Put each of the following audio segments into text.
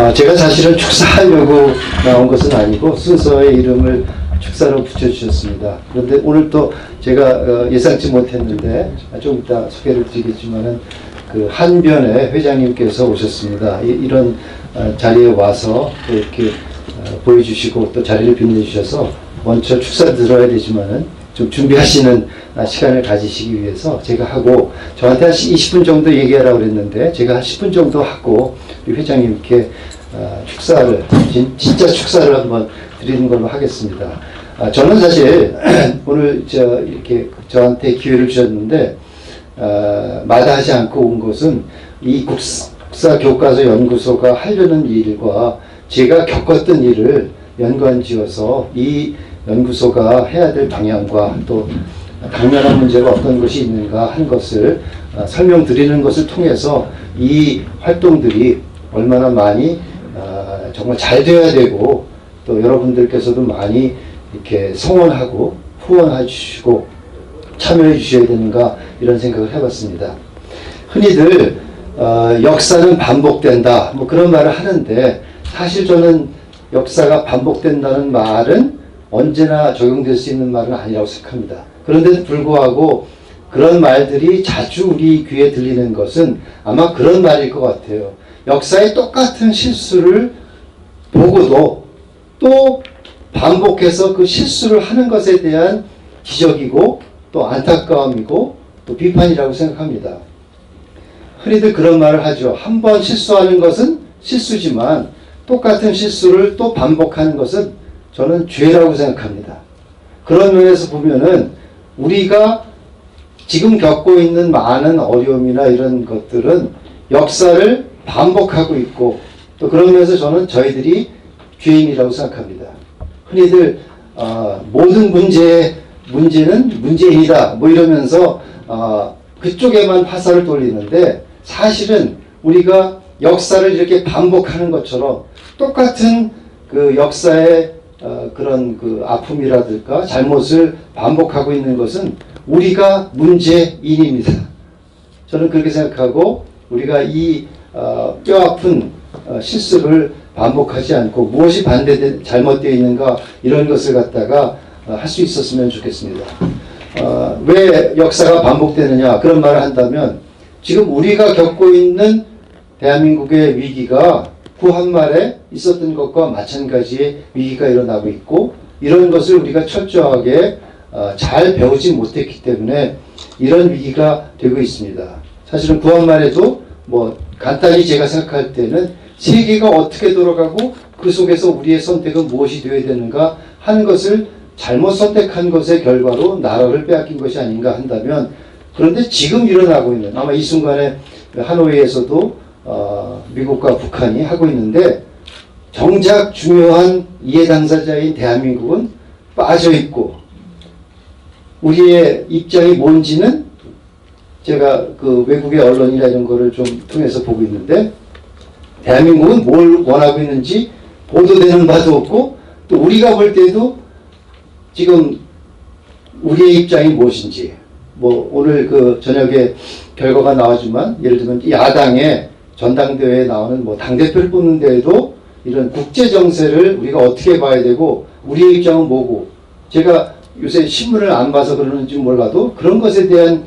제가 사실은 축사하려고 나온 것은 아니고 순서의 이름을 축사로 붙여주셨습니다. 그런데 오늘 또 제가 예상치 못했는데 좀 이따 소개를 드리겠지만은 그 한변의 회장님께서 오셨습니다. 이런 자리에 와서 또 이렇게 보여주시고 또 자리를 빛내주셔서 먼저 축사 들어야 되지만은 좀 준비하시는 시간을 가지시기 위해서 제가 하고, 저한테 한 20분 정도 얘기하라고 그랬는데 제가 한 10분 정도 하고 우리 회장님께 축사를, 진짜 축사를 한번 드리는 걸로 하겠습니다. 저는 사실 오늘 이렇게 저한테 기회를 주셨는데 마다하지 않고 온 것은 이 국사교과서 연구소가 하려는 일과 제가 겪었던 일을 연관지어서 이 연구소가 해야 될 방향과 또 당면한 문제가 어떤 것이 있는가 하는 것을 설명드리는 것을 통해서 이 활동들이 얼마나 많이 정말 잘 되어야 되고 또 여러분들께서도 많이 이렇게 성원하고 후원해 주시고 참여해 주셔야 되는가, 이런 생각을 해봤습니다. 흔히들 역사는 반복된다 뭐 그런 말을 하는데, 사실 저는 역사가 반복된다는 말은 언제나 적용될 수 있는 말은 아니라고 생각합니다. 그런데도 불구하고 그런 말들이 자주 우리 귀에 들리는 것은 아마 그런 말일 것 같아요. 역사의 똑같은 실수를 보고도 또 반복해서 그 실수를 하는 것에 대한 기적이고 또 안타까움이고 또 비판이라고 생각합니다. 흔히들 그런 말을 하죠. 한 번 실수하는 것은 실수지만 똑같은 실수를 또 반복하는 것은 저는 죄라고 생각합니다. 그런 면에서 보면은 우리가 지금 겪고 있는 많은 어려움이나 이런 것들은 역사를 반복하고 있고, 또 그런 면에서 저는 저희들이 죄인이라고 생각합니다. 흔히들 모든 문제는 문재인이다 뭐 이러면서 그쪽에만 화살을 돌리는데, 사실은 우리가 역사를 이렇게 반복하는 것처럼 똑같은 그 역사의 그런 그 아픔이라든가 잘못을 반복하고 있는 것은 우리가 문제인입니다. 저는 그렇게 생각하고, 우리가 이 뼈아픈 실수를 반복하지 않고 무엇이 잘못되어 있는가, 이런 것을 갖다가 할 수 있었으면 좋겠습니다. 왜 역사가 반복되느냐 그런 말을 한다면, 지금 우리가 겪고 있는 대한민국의 위기가 구한말에 있었던 것과 마찬가지의 위기가 일어나고 있고, 이런 것을 우리가 철저하게 잘 배우지 못했기 때문에 이런 위기가 되고 있습니다. 사실은 구한말에도 뭐 간단히 제가 생각할 때는 세계가 어떻게 돌아가고 그 속에서 우리의 선택은 무엇이 되어야 되는가 하는 것을 잘못 선택한 것의 결과로 나라를 빼앗긴 것이 아닌가 한다면, 그런데 지금 일어나고 있는, 아마 이 순간에 하노이에서도 미국과 북한이 하고 있는데, 정작 중요한 이해 당사자인 대한민국은 빠져 있고, 우리의 입장이 뭔지는 제가 그 외국의 언론이나 이런 거를 좀 통해서 보고 있는데, 대한민국은 뭘 원하고 있는지 보도되는 바도 없고, 또 우리가 볼 때도 지금 우리의 입장이 무엇인지, 뭐 오늘 그 저녁에 결과가 나왔지만, 예를 들면 야당의 전당대회에 나오는 뭐 당대표를 뽑는 데에도 이런 국제 정세를 우리가 어떻게 봐야 되고 우리의 입장은 뭐고, 제가 요새 신문을 안 봐서 그러는지 몰라도 그런 것에 대한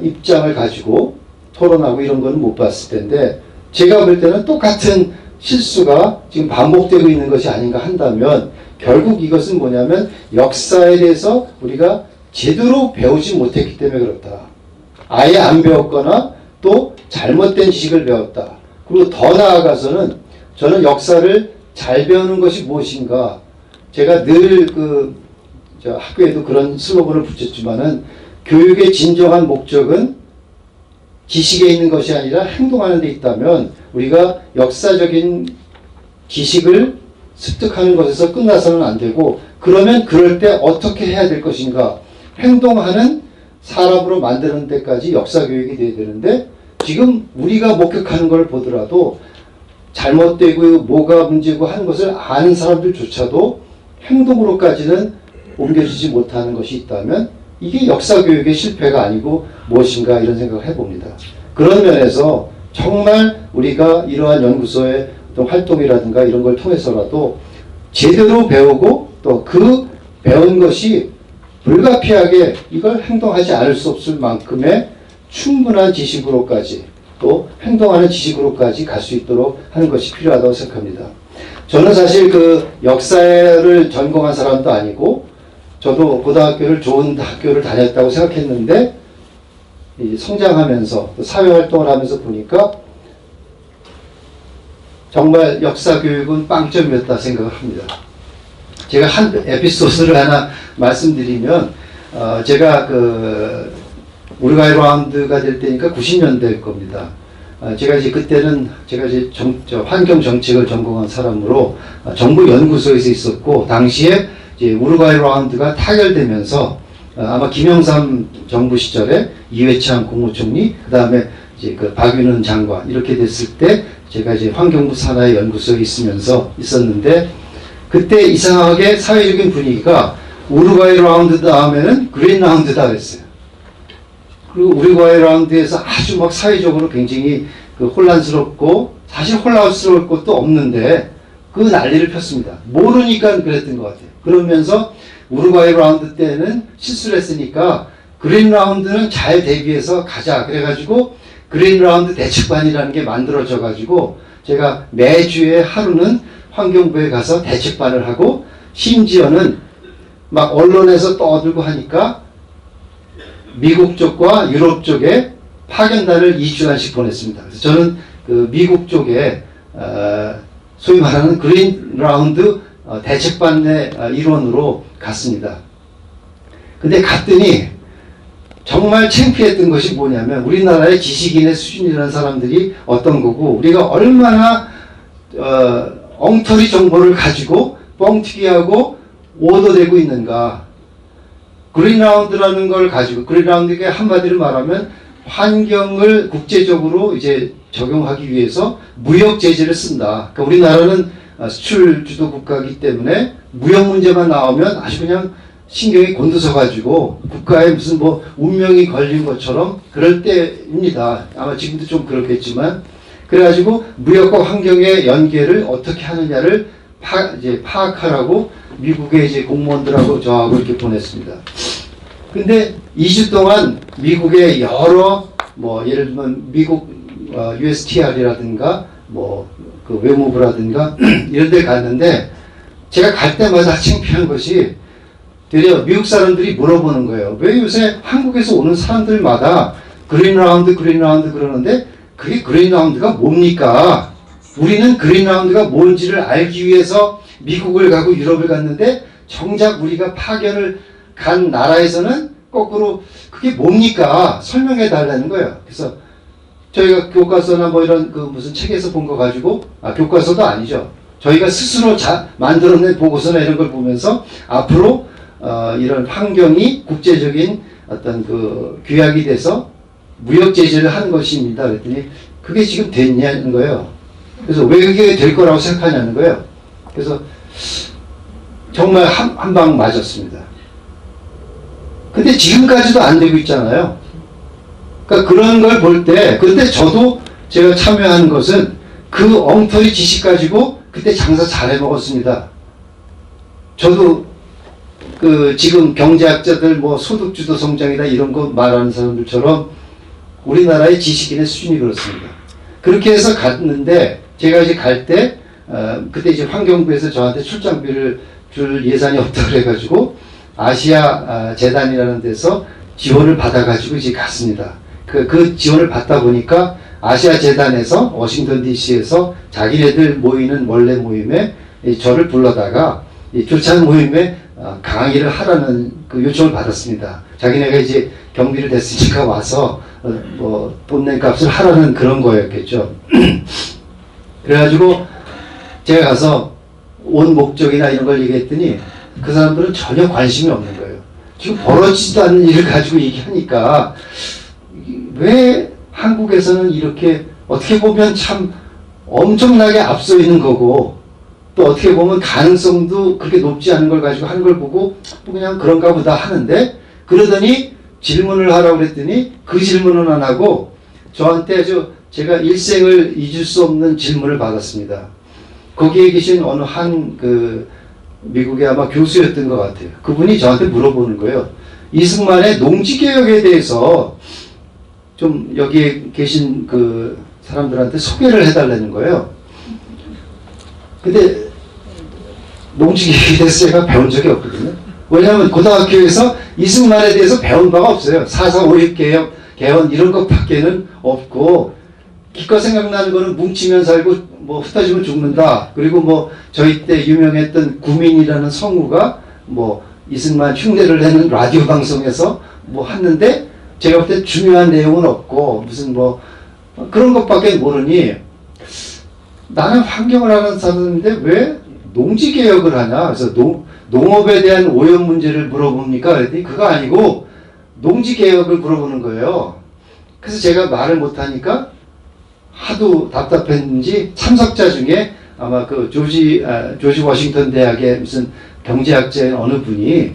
입장을 가지고 토론하고 이런 거는 못 봤을 텐데, 제가 볼 때는 똑같은 실수가 지금 반복되고 있는 것이 아닌가 한다면, 결국 이것은 뭐냐면 역사에 대해서 우리가 제대로 배우지 못했기 때문에 그렇다. 아예 안 배웠거나 또 잘못된 지식을 배웠다. 그리고 더 나아가서는 저는 역사를 잘 배우는 것이 무엇인가, 제가 늘 학교에도 그런 슬로건을 붙였지만은, 교육의 진정한 목적은 지식에 있는 것이 아니라 행동하는 데 있다면, 우리가 역사적인 지식을 습득하는 것에서 끝나서는 안 되고, 그러면 그럴 때 어떻게 해야 될 것인가, 행동하는 사람으로 만드는 데까지 역사 교육이 돼야 되는데, 지금 우리가 목격하는 걸 보더라도 잘못되고 뭐가 문제고 하는 것을 아는 사람들조차도 행동으로까지는 옮겨지지 못하는 것이 있다면, 이게 역사 교육의 실패가 아니고 무엇인가, 이런 생각을 해봅니다. 그런 면에서 정말 우리가 이러한 연구소에 어떤 활동이라든가 이런 걸 통해서라도 제대로 배우고 또 그 배운 것이 불가피하게 이걸 행동하지 않을 수 없을 만큼의 충분한 지식으로까지 또 행동하는 지식으로까지 갈 수 있도록 하는 것이 필요하다고 생각합니다. 저는 사실 그 역사를 전공한 사람도 아니고 저도 고등학교를 좋은 학교를 다녔다고 생각했는데 성장하면서 또 사회활동을 하면서 보니까 정말 역사 교육은 빵점이었다 생각을 합니다. 제가 한 에피소드를 하나 말씀드리면 제가 그 우루과이 라운드가 될 때니까 90년대일 겁니다. 제가 이제 그때는 제가 이제 환경 정책을 전공한 사람으로 정부 연구소에서 있었고 당시에 이제 우루과이 라운드가 타결되면서 아마 김영삼 정부 시절에 이회창 국무총리 그다음에 이제 그 박윤은 장관 이렇게 됐을 때 제가 이제 환경부 산하의 연구소에 있었는데 그때 이상하게 사회적인 분위기가 우루과이 라운드 다음에는 그린 라운드다 그랬어요. 그리고 우루과이 라운드에서 아주 막 사회적으로 굉장히 그 혼란스럽고 사실 혼란스러울 것도 없는데 그 난리를 폈습니다. 모르니까 그랬던 것 같아요. 그러면서 우루과이 라운드 때는 실수를 했으니까 그린 라운드는 잘 대비해서 가자. 그래가지고 그린 라운드 대책반이라는 게 만들어져 가지고 제가 매주에 하루는 환경부에 가서 대책반을 하고 심지어는 막 언론에서 떠들고 하니까 미국 쪽과 유럽 쪽에 파견단을 2주간씩 보냈습니다. 그래서 저는 그 미국 쪽에 소위 말하는 그린 라운드 대책반의 일원으로 갔습니다. 근데 갔더니 정말 창피했던 것이 뭐냐면 우리나라의 지식인의 수준이라는 사람들이 어떤 거고 우리가 얼마나 엉터리 정보를 가지고 뻥튀기하고 오도되고 있는가. 그린라운드라는 걸 가지고 그린라운드가 한마디로 말하면 환경을 국제적으로 이제 적용하기 위해서 무역 제재를 쓴다. 그러니까 우리나라는 수출 주도 국가이기 때문에 무역 문제만 나오면 아주 그냥 신경이 곤두서가지고 국가에 무슨 뭐 운명이 걸린 것처럼 그럴 때입니다. 아마 지금도 좀 그렇겠지만 그래가지고 무역과 환경의 연계를 어떻게 하느냐를 이제 파악하라고 미국의 이제 공무원들하고 저하고 이렇게 보냈습니다. 근데 2주 동안 미국의 여러 뭐 예를 들면 미국 USTR이라든가 뭐 그 외무부라든가 이런 데 갔는데 제가 갈 때마다 창피한 것이 되려 미국 사람들이 물어보는 거예요. 왜 요새 한국에서 오는 사람들마다 그린라운드 그러는데 그게 그린라운드가 뭡니까? 우리는 그린라운드가 뭔지를 알기 위해서 미국을 가고 유럽을 갔는데 정작 우리가 파견을 간 나라에서는 거꾸로 그게 뭡니까? 설명해 달라는 거예요. 그래서 저희가 교과서나 뭐 이런 그 무슨 책에서 본 거 가지고 교과서도 아니죠. 저희가 스스로 만들어낸 보고서나 이런 걸 보면서 앞으로 이런 환경이 국제적인 어떤 그 규약이 돼서 무역 제재를 하는 것입니다. 그랬더니 그게 지금 됐냐는 거예요. 그래서 왜 그게 될 거라고 생각하냐는 거예요. 그래서 정말 한 방 맞았습니다. 근데 지금까지도 안 되고 있잖아요. 그러니까 그런 걸 볼 때, 근데 저도 제가 참여한 것은 그 엉터리 지식 가지고 그때 장사 잘해 먹었습니다. 저도 그 지금 경제학자들 뭐 소득주도 성장이나 이런 거 말하는 사람들처럼 우리나라의 지식인의 수준이 그렇습니다. 그렇게 해서 갔는데 제가 이제 갈 때 그때 이제 환경부에서 저한테 출장비를 줄 예산이 없다 그래가지고 아시아 재단이라는 데서 지원을 받아가지고 이제 갔습니다. 그 지원을 받다 보니까 아시아 재단에서 워싱턴 DC에서 자기네들 모이는 원래 모임에 저를 불러다가 이 교찬 모임에 강의를 하라는 그 요청을 받았습니다. 자기네가 이제 경비를 댔으니까 와서 뭐 돈 낸 값을 하라는 그런 거였겠죠. 그래가지고 제가 가서 온 목적이나 이런 걸 얘기했더니 그 사람들은 전혀 관심이 없는 거예요. 지금 벌어지지도 않는 일을 가지고 얘기하니까 왜 한국에서는 이렇게 어떻게 보면 참 엄청나게 앞서 있는 거고 또 어떻게 보면 가능성도 그렇게 높지 않은 걸 가지고 하는 걸 보고 그냥 그런가 보다 하는데 그러더니 질문을 하라고 그랬더니 그 질문은 안 하고 저한테 제가 일생을 잊을 수 없는 질문을 받았습니다. 거기에 계신 어느 한 미국의 아마 교수였던 것 같아요. 그분이 저한테 물어보는 거예요. 이승만의 농지개혁에 대해서 좀 여기에 계신 그 사람들한테 소개를 해달라는 거예요. 근데 농지개혁에 대해서 제가 배운 적이 없거든요. 왜냐하면 고등학교에서 이승만에 대해서 배운 바가 없어요. 4.4.5.6 개헌 이런 것밖에는 없고, 기껏 생각나는 거는 뭉치면 살고 뭐 흩어지면 죽는다. 그리고 뭐 저희 때 유명했던 구민이라는 성우가 뭐 이승만 흉내를 내는 라디오 방송에서 뭐 했는데, 제가 볼 때 중요한 내용은 없고 무슨 뭐 그런 것밖에 모르니, 나는 환경을 하는 사람인데 왜 농지개혁을 하냐. 그래서 농업에 대한 오염 문제를 물어봅니까? 그랬더니 그거 아니고 농지개혁을 물어보는 거예요. 그래서 제가 말을 못하니까 하도 답답했는지 참석자 중에 아마 그 조지 워싱턴 대학의 무슨 경제학자인 어느 분이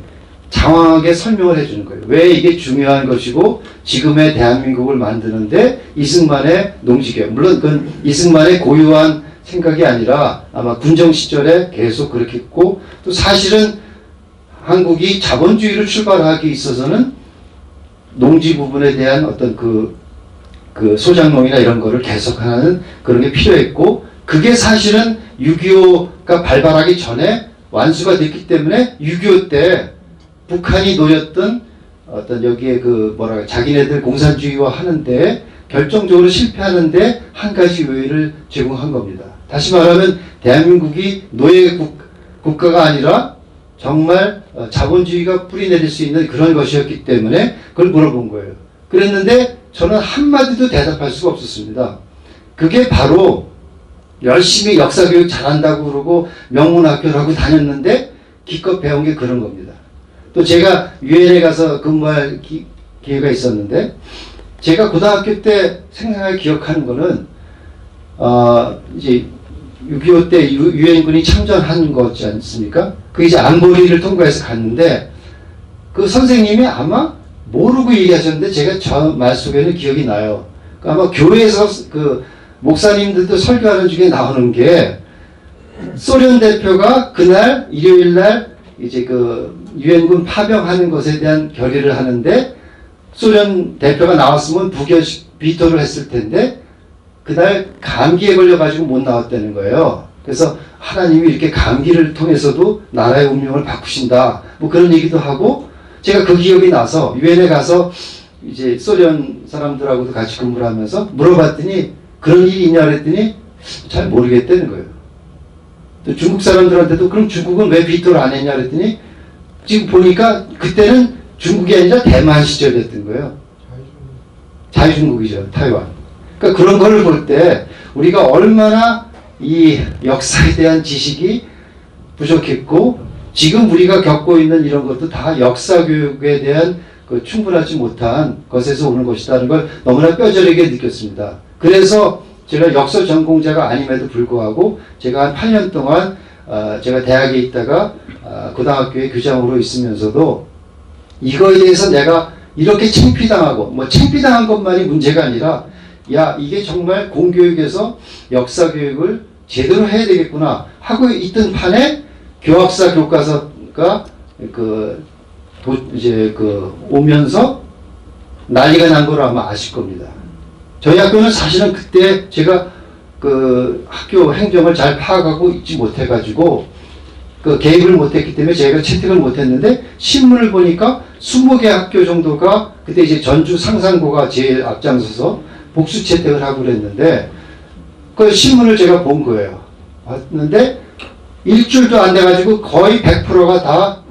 장황하게 설명을 해주는 거예요. 왜 이게 중요한 것이고 지금의 대한민국을 만드는데 이승만의 농지개혁, 물론 그건 이승만의 고유한 생각이 아니라 아마 군정 시절에 계속 그렇게 했고, 또 사실은 한국이 자본주의를 출발하기 있어서는 농지 부분에 대한 어떤 그 소작농이나 이런 거를 계속하는 그런 게 필요했고, 그게 사실은 6.25가 발발하기 전에 완수가 됐기 때문에 6.25 때 북한이 노렸던 어떤 여기에 자기네들 공산주의화 하는데 결정적으로 실패하는데 한 가지 요인을 제공한 겁니다. 다시 말하면 대한민국이 노예 국가가 아니라 정말 자본주의가 뿌리내릴 수 있는 그런 것이었기 때문에 그걸 물어본 거예요. 그랬는데 저는 한마디도 대답할 수가 없었습니다. 그게 바로 열심히 역사교육 잘한다고 그러고 명문학교라고 다녔는데 기껏 배운 게 그런 겁니다. 또 제가 유엔에 가서 근무할 기회가 있었는데, 제가 고등학교 때 생생하게 기억하는 거는 이제 6.25 때 유엔군이 참전한 거지 않습니까? 그 이제 안보리를 통과해서 갔는데 그 선생님이 아마 모르고 얘기하셨는데 제가 저 말 속에는 기억이 나요. 아마 교회에서 그 목사님들도 설교하는 중에 나오는 게, 소련 대표가 그날 일요일 날 이제 그 유엔군 파병하는 것에 대한 결의를 하는데 소련 대표가 나왔으면 비토를 했을 텐데 그날 감기에 걸려가지고 못 나왔다는 거예요. 그래서 하나님이 이렇게 감기를 통해서도 나라의 운명을 바꾸신다, 뭐 그런 얘기도 하고, 제가 그 기억이 나서 유엔에 가서 이제 소련 사람들하고도 같이 근무를 하면서 물어봤더니 그런 일이 있냐 그랬더니 잘 모르겠다는 거예요. 또 중국 사람들한테도 그럼 중국은 왜 비토를 안 했냐 그랬더니 지금 보니까 그때는 중국이 아니라 대만 시절이었던 거예요. 자유중국이죠, 타이완. 그러니까 그런 걸 볼 때 우리가 얼마나 이 역사에 대한 지식이 부족했고, 지금 우리가 겪고 있는 이런 것도 다 역사 교육에 대한 충분하지 못한 것에서 오는 것이라는 걸 너무나 뼈저리게 느꼈습니다. 그래서 제가 역사 전공자가 아님에도 불구하고 제가 한 8년 동안 제가 대학에 있다가 고등학교의 교장으로 있으면서도 이거에 대해서 내가 이렇게 창피당하고, 뭐 창피당한 것만이 문제가 아니라, 야, 이게 정말 공교육에서 역사 교육을 제대로 해야 되겠구나 하고 있던 판에 교학사 교과서가 이제 오면서 난리가 난 걸 아마 아실 겁니다. 저희 학교는 사실은 그때 제가 그 학교 행정을 잘 파악하고 있지 못해가지고 개입을 못했기 때문에 제가 채택을 못했는데, 신문을 보니까 20개 학교 정도가 그때 이제 전주 상산고가 제일 앞장서서 복수 채택을 하고 그랬는데, 그 신문을 제가 본 거예요. 봤는데 일주일도 안 돼가지고 거의 100%가 다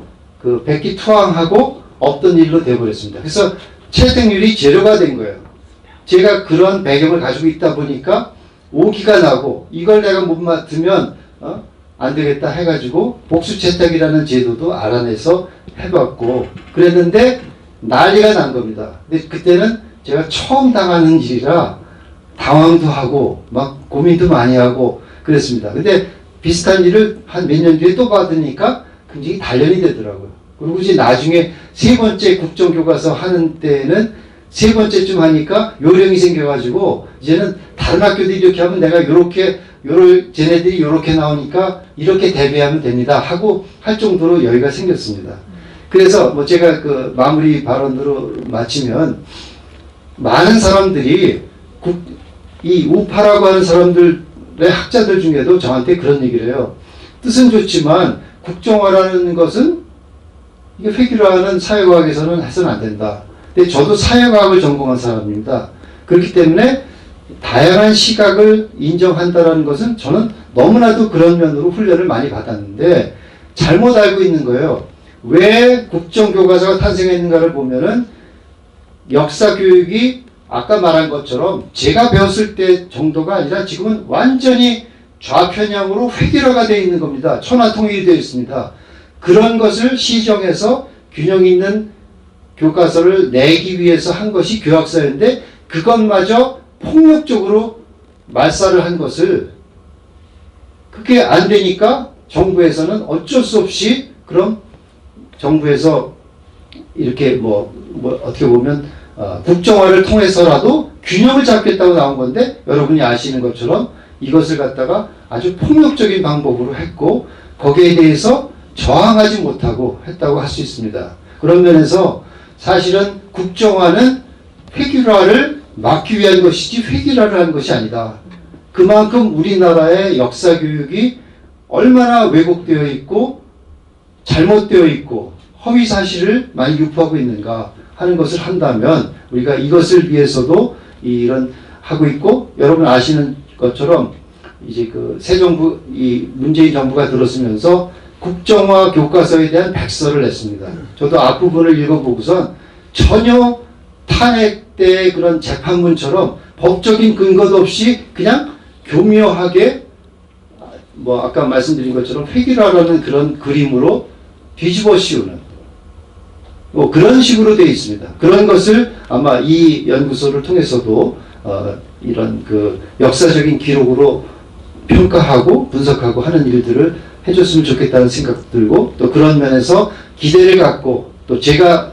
백기투항하고 없던 일로 돼버렸습니다. 그래서 채택률이 제로가 된 거예요. 제가 그런 배경을 가지고 있다 보니까 오기가 나고, 이걸 내가 못 맡으면 안 되겠다 해가지고 복수 채택이라는 제도도 알아내서 해봤고 그랬는데 난리가 난 겁니다. 근데 그때는 제가 처음 당하는 일이라 당황도 하고 막 고민도 많이 하고 그랬습니다. 근데 비슷한 일을 한 몇 년 뒤에 또 받으니까 굉장히 단련이 되더라고요. 그리고 이제 나중에 세 번째 국정교과서 하는 때는 세 번째쯤 하니까 요령이 생겨가지고 이제는 다른 학교들이 이렇게 하면 내가 쟤네들이 이렇게 나오니까 이렇게 대비하면 됩니다 하고 할 정도로 여유가 생겼습니다. 그래서 뭐 제가 그 마무리 발언으로 마치면 많은 사람들이 이 우파라고 하는 사람들의 학자들 중에도 저한테 그런 얘기를 해요. 뜻은 좋지만 국정화라는 것은 이게 회귀라는 사회과학에서는 해서는 안 된다. 근데 저도 사회과학을 전공한 사람입니다. 그렇기 때문에 다양한 시각을 인정한다는 것은 저는 너무나도 그런 면으로 훈련을 많이 받았는데 잘못 알고 있는 거예요. 왜 국정교과서가 탄생했는가를 보면은 역사 교육이 아까 말한 것처럼 제가 배웠을 때 정도가 아니라 지금은 완전히 좌편향으로 획일화가 되어 있는 겁니다. 천하통일이 되어 있습니다. 그런 것을 시정해서 균형 있는 교과서를 내기 위해서 한 것이 교학사였는데 그것마저 폭력적으로 말살을 한 것을 그게 안 되니까 정부에서는 어쩔 수 없이 그럼 정부에서 이렇게 뭐 어떻게 보면 국정화를 통해서라도 균형을 잡겠다고 나온 건데 여러분이 아시는 것처럼 이것을 갖다가 아주 폭력적인 방법으로 했고 거기에 대해서 저항하지 못하고 했다고 할 수 있습니다. 그런 면에서 사실은 국정화는 획일화를 막기 위한 것이지 획일화를 한 것이 아니다. 그만큼 우리나라의 역사 교육이 얼마나 왜곡되어 있고 잘못되어 있고 허위 사실을 많이 유포하고 있는가 하는 것을 한다면 우리가 이것을 위해서도 이런 하고 있고 여러분 아시는 것처럼 이제 그 새 정부 이 문재인 정부가 들어서면서 국정화 교과서에 대한 백서를 냈습니다. 저도 앞부분을 읽어보고선 전혀 탄핵 때의 그런 재판문처럼 법적인 근거도 없이 그냥 교묘하게 뭐 아까 말씀드린 것처럼 획일화라는 그런 그림으로 뒤집어 씌우는 뭐 그런 식으로 되어 있습니다. 그런 것을 아마 이 연구소를 통해서도 이런 그 역사적인 기록으로 평가하고 분석하고 하는 일들을 해줬으면 좋겠다는 생각도 들고 또 그런 면에서 기대를 갖고 또 제가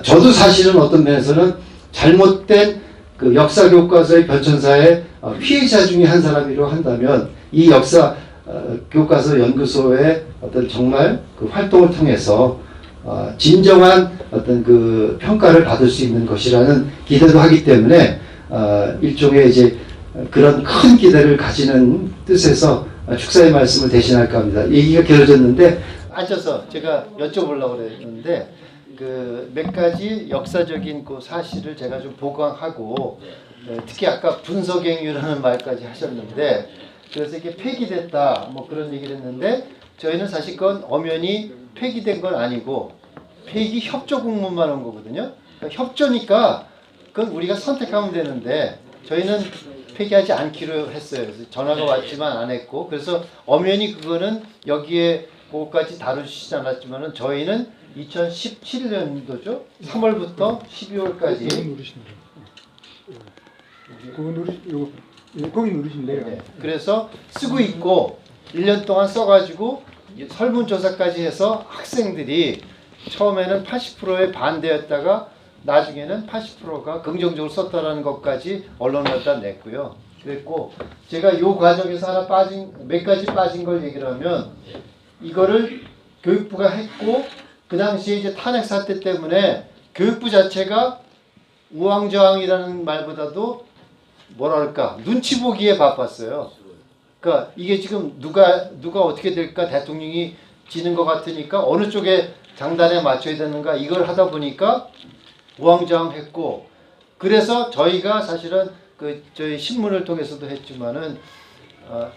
저도 사실은 어떤 면에서는 잘못된 그 역사 교과서의 변천사의 피해자 중에 한 사람이라고 한다면 이 역사 교과서 연구소의 어떤 정말 그 활동을 통해서 진정한 어떤 그 평가를 받을 수 있는 것이라는 기대도 하기 때문에 일종의 이제 그런 큰 기대를 가지는 뜻에서 축사의 말씀을 대신할까 합니다. 얘기가 길어졌는데 앉아서 제가 여쭤보려고 그랬는데 그 몇 가지 역사적인 그 사실을 제가 좀 보강하고 특히 아까 분석행위라는 말까지 하셨는데 그래서 이게 폐기됐다 뭐 그런 얘기를 했는데 저희는 사실 그건 엄연히 폐기된 건 아니고 폐기 협조 공문만 온 거거든요. 그러니까 협조니까 그건 우리가 선택하면 되는데 저희는 폐기하지 않기로 했어요. 그래서 전화가 왔지만 안 했고 그래서 엄연히 그거는 여기에 그것까지 다루시지 않았지만은 저희는 2017년도죠. 3월부터 12월까지 거기 누르시면 돼요. 네. 그래서 쓰고 있고 1년 동안 써가지고 설문조사까지 해서 학생들이 처음에는 80%에 반대였다가 나중에는 80%가 긍정적으로 썼다라는 것까지 언론에다 냈고요. 그랬고 제가 이 과정에서 하나 몇 가지 빠진 걸 얘기를 하면 이거를 교육부가 했고 그 당시에 이제 탄핵 사태 때문에 교육부 자체가 우왕좌왕이라는 말보다도 뭐랄까 눈치 보기에 바빴어요. 그러니까 이게 지금 누가 어떻게 될까 대통령이 지는 것 같으니까 어느 쪽에 장단에 맞춰야 되는가 이걸 하다 보니까 우왕좌왕했고 그래서 저희가 사실은 그 저희 신문을 통해서도 했지만은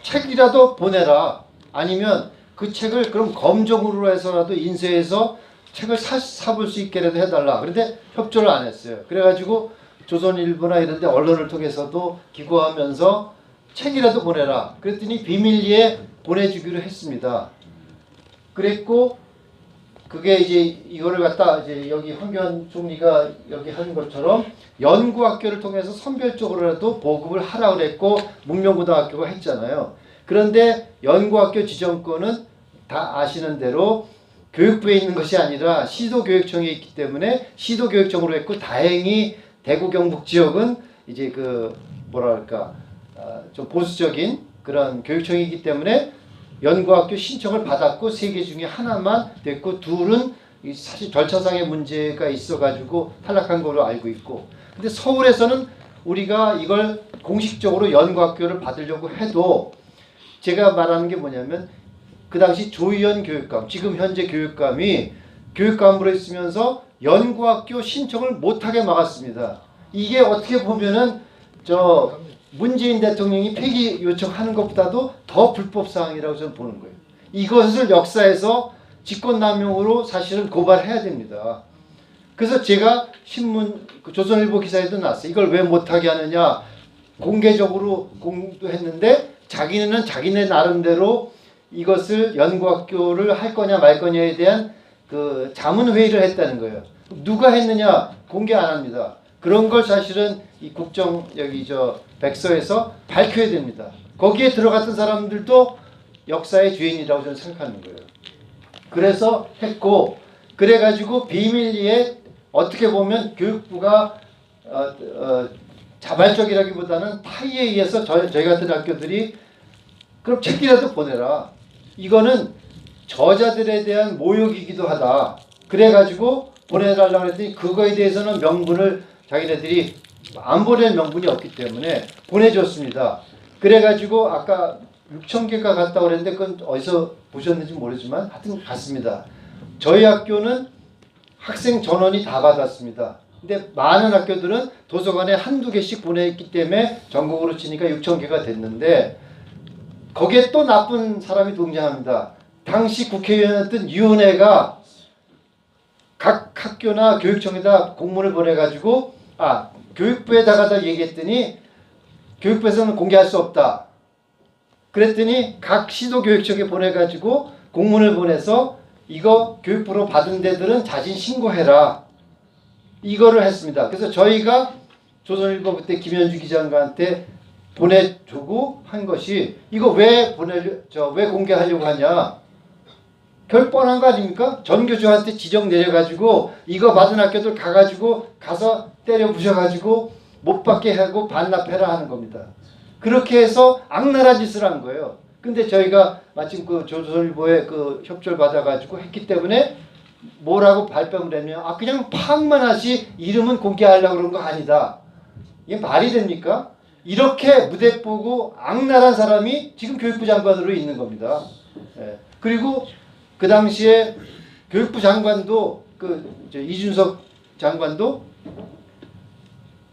책이라도 보내라 아니면 그 책을 그럼 검정으로 해서라도 인쇄해서 책을 사볼 수 있게라도 해달라. 그런데 협조를 안 했어요. 그래가지고 조선일보나 이런 데 언론을 통해서도 기고하면서 책이라도 보내라. 그랬더니 비밀리에 보내주기로 했습니다. 그랬고 그게 이제 이거를 갖다 이제 여기 황교안 총리가 여기 한 것처럼 연구학교를 통해서 선별적으로라도 보급을 하라 그랬고 문명고등학교가 했잖아요. 그런데 연구학교 지정권은 다 아시는 대로 교육부에 있는 것이 아니라 시도교육청에 있기 때문에 시도교육청으로 했고 다행히 대구 경북 지역은 이제 그 뭐랄까 좀 보수적인 그런 교육청이기 때문에 연구학교 신청을 받았고 3개 중에 하나만 됐고 둘은 사실 절차상의 문제가 있어가지고 탈락한 걸로 알고 있고, 근데 서울에서는 우리가 이걸 공식적으로 연구학교를 받으려고 해도 제가 말하는 게 뭐냐면 그 당시 조희연 교육감, 지금 현재 교육감이 교육감으로 있으면서 연구학교 신청을 못하게 막았습니다. 이게 어떻게 보면은 저 문재인 대통령이 폐기 요청하는 것보다도 더 불법 사항이라고 저는 보는 거예요. 이것을 역사에서 직권남용으로 사실은 고발해야 됩니다. 그래서 제가 신문 조선일보 기사에도 났어요. 이걸 왜 못하게 하느냐. 공개적으로 공도했는데 자기는 자기네 나름대로 이것을 연구학교를 할 거냐 말 거냐에 대한 그 자문회의를 했다는 거예요. 누가 했느냐 공개 안 합니다. 그런 걸 사실은 이 국정 여기 저 백서에서 밝혀야 됩니다. 거기에 들어갔던 사람들도 역사의 주인이라고 저는 생각하는 거예요. 그래서 했고, 그래가지고 비밀리에 어떻게 보면 교육부가 자발적이라기보다는 타의에 의해서 저희 같은 학교들이 그럼 책이라도 보내라. 이거는 저자들에 대한 모욕이기도 하다. 그래가지고 보내달라고 했더니 그거에 대해서는 명분을 자기네들이 안 보낼 명분이 없기 때문에 보내줬습니다. 그래가지고 아까 6,000개가 갔다고 그랬는데 그건 어디서 보셨는지 모르지만 하여튼 갔습니다. 저희 학교는 학생 전원이 다 받았습니다. 근데 많은 학교들은 도서관에 한두 개씩 보냈기 때문에 전국으로 치니까 6,000개가 됐는데 거기에 또 나쁜 사람이 등장합니다. 당시 국회의원이었던 유은혜가 각 학교나 교육청에다 공문을 보내가지고 교육부에다가 얘기했더니 교육부에서는 공개할 수 없다. 그랬더니 각 시도교육청에 보내가지고 공문을 보내서 이거 교육부로 받은 데들은 자진 신고해라. 이거를 했습니다. 그래서 저희가 조선일보 그때 김현주 기자한테 보내주고 한 것이 이거 왜 공개하려고 하냐. 결 뻔한 거 아닙니까? 전교조한테 지적 내려가지고 이거 받은 학교들 가서 때려 부셔가지고 못 받게 하고 반납해라 하는 겁니다. 그렇게 해서 악랄한 짓을 한 거예요. 근데 저희가 마침 그 조선일보에 그 협조를 받아가지고 했기 때문에 뭐라고 발뺌을 했냐면 그냥 파악만 하지 이름은 공개하려고 그런 거 아니다. 이게 말이 됩니까? 이렇게 무대 보고 악랄한 사람이 지금 교육부 장관으로 있는 겁니다. 예. 그리고 그 당시에 교육부 장관도 이준석 장관도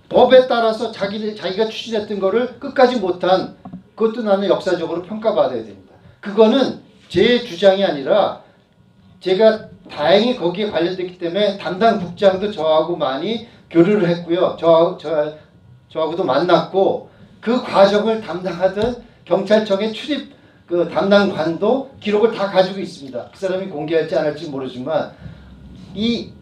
법에 따라서 자기가 추진했던 거를 끝까지 못한 그것도 나는 역사적으로 평가받아야 됩니다. 그거는 제 주장이 아니라 제가 다행히 거기에 관련됐기 때문에 담당 국장도 저하고 많이 교류를 했고요. 저하고도 만났고 그 과정을 담당하던 경찰청의 출입 그 담당관도 기록을 다 가지고 있습니다. 그 사람이 공개할지 안 할지 모르지만 이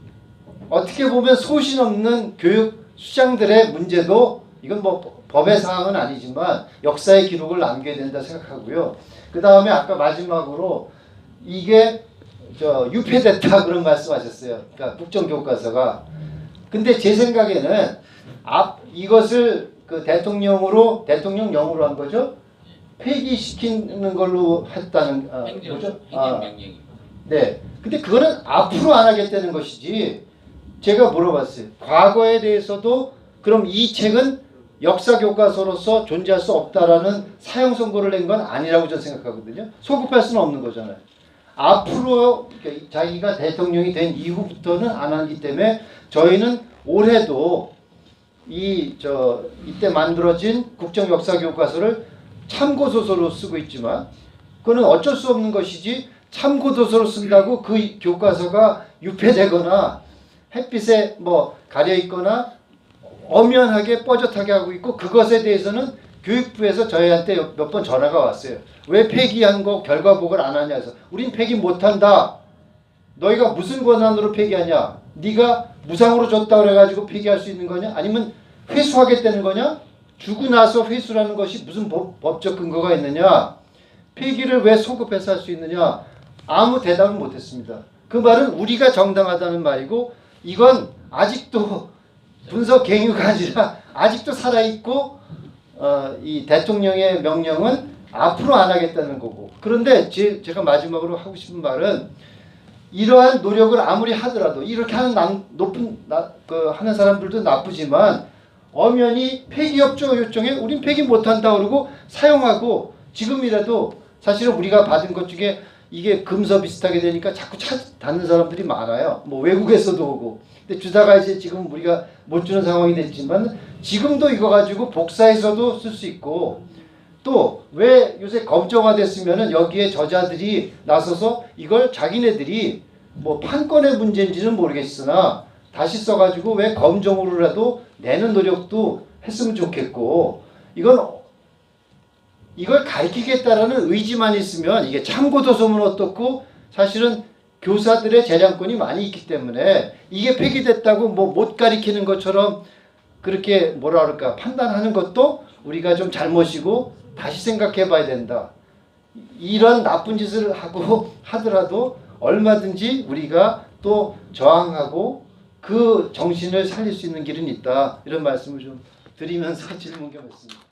어떻게 보면 소신 없는 교육 수장들의 문제도 이건 뭐 법의 사항은 아니지만 역사의 기록을 남겨야 된다 생각하고요. 그 다음에 아까 마지막으로 이게 유폐됐다 그런 말씀하셨어요. 그러니까 국정교과서가. 근데 제 생각에는 이것을 그 대통령령으로 한 거죠. 폐기시키는 걸로 했다는 뭐죠? 행정명령입니다. 네. 근데 그거는 앞으로 안 하겠다는 것이지. 제가 물어봤어요. 과거에 대해서도 그럼 이 책은 역사 교과서로서 존재할 수 없다라는 사형 선고를 낸 건 아니라고 저는 생각하거든요. 소급할 수는 없는 거잖아요. 앞으로 자기가 대통령이 된 이후부터는 안 하기 때문에 저희는 올해도 이때 만들어진 국정 역사 교과서를 참고 소설로 쓰고 있지만 그거는 어쩔 수 없는 것이지 참고 소설로 쓴다고 그 교과서가 유폐되거나 햇빛에 가려 있거나 엄연하게 뻐젓하게 하고 있고 그것에 대해서는 교육부에서 저희한테 몇 번 전화가 왔어요. 왜 폐기한 거 결과 보고를 안 하냐 해서 우린 폐기 못한다. 너희가 무슨 권한으로 폐기하냐? 네가 무상으로 줬다 그래가지고 폐기할 수 있는 거냐? 아니면 회수하겠다는 거냐? 주고 나서 회수라는 것이 무슨 법적 근거가 있느냐? 폐기를 왜 소급해서 할 수 있느냐? 아무 대답은 못했습니다. 그 말은 우리가 정당하다는 말이고 이건 아직도 분석 갱유가 아니라 아직도 살아있고 이 대통령의 명령은 앞으로 안 하겠다는 거고. 그런데 제가 마지막으로 하고 싶은 말은 이러한 노력을 아무리 하더라도 이렇게 하는 하는 사람들도 나쁘지만 엄연히 폐기협조 요청에 우린 폐기 못한다 그러고 사용하고 지금이라도 사실은 우리가 받은 것 중에 이게 금서 비슷하게 되니까 자꾸 닫는 사람들이 많아요. 뭐 외국에서도 오고. 근데 주다가 이제 지금 우리가 못 주는 상황이 됐지만 지금도 이거 가지고 복사해서도 쓸 수 있고 또 왜 요새 검정화 됐으면은 여기에 저자들이 나서서 이걸 자기네들이 뭐 판권의 문제인지는 모르겠으나 다시 써가지고 왜 검정으로라도 내는 노력도 했으면 좋겠고 이걸 가르치겠다라는 의지만 있으면 이게 참고도서면 어떻고 사실은 교사들의 재량권이 많이 있기 때문에 이게 폐기됐다고 뭐 못 가르치는 것처럼 그렇게 뭐라 그럴까 판단하는 것도 우리가 좀 잘못이고 다시 생각해 봐야 된다. 이런 나쁜 짓을 하고 하더라도 얼마든지 우리가 또 저항하고 그 정신을 살릴 수 있는 길은 있다. 이런 말씀을 좀 드리면서 질문 겸했습니다.